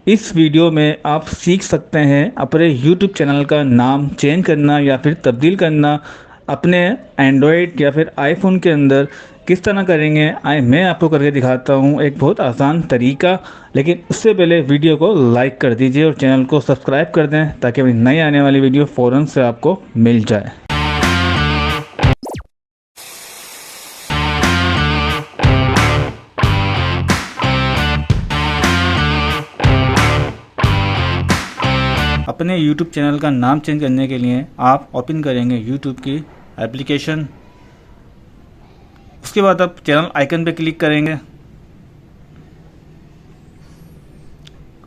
इस वीडियो में आप सीख सकते हैं अपने YouTube चैनल का नाम चेंज करना या फिर तब्दील करना अपने एंड्रॉयड या फिर आईफोन के अंदर किस तरह करेंगे। मैं आपको करके दिखाता हूँ एक बहुत आसान तरीका। लेकिन उससे पहले वीडियो को लाइक कर दीजिए और चैनल को सब्सक्राइब कर दें ताकि अपनी नई आने वाली वीडियो फ़ौरन से आपको मिल जाए। अपने YouTube चैनल का नाम चेंज करने के लिए आप ओपन करेंगे YouTube की एप्लीकेशन। उसके बाद आप चैनल आइकन पे क्लिक करेंगे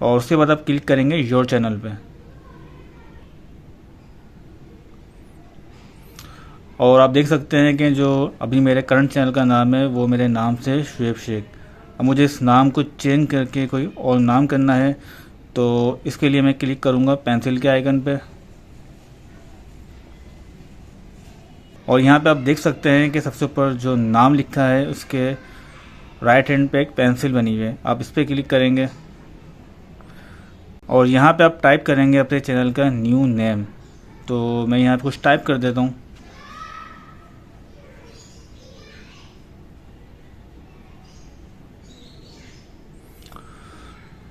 और उसके बाद आप क्लिक करेंगे योर चैनल पे। और आप देख सकते हैं कि जो अभी मेरे करंट चैनल का नाम है वो मेरे नाम से शुएब शेख। अब मुझे इस नाम को चेंज करके कोई और नाम करना है, तो इसके लिए मैं क्लिक करूँगा पेंसिल के आइकन पे। और यहाँ पे आप देख सकते हैं कि सबसे ऊपर जो नाम लिखा है उसके राइट हैंड पे एक पेंसिल बनी हुई है, आप इस पर क्लिक करेंगे और यहाँ पे आप टाइप करेंगे अपने चैनल का न्यू नेम। तो मैं यहाँ पे कुछ टाइप कर देता हूँ।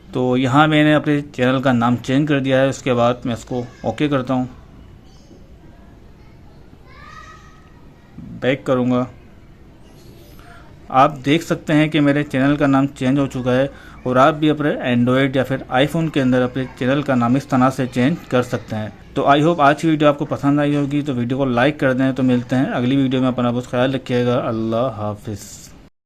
तो यहाँ मैंने अपने चैनल का नाम चेंज कर दिया है। उसके बाद मैं इसको ओके करता हूँ, बैक करूँगा। आप देख सकते हैं कि मेरे चैनल का नाम चेंज हो चुका है और आप भी अपने एंड्रॉयड या फिर आईफोन के अंदर अपने चैनल का नाम इस तरह से चेंज कर सकते हैं। तो आई होप आज की वीडियो आपको पसंद आई होगी। तो वीडियो को लाइक कर दें। तो मिलते हैं अगली वीडियो में। अपना बहुत ख्याल रखिएगा। अल्लाह हाफिज़।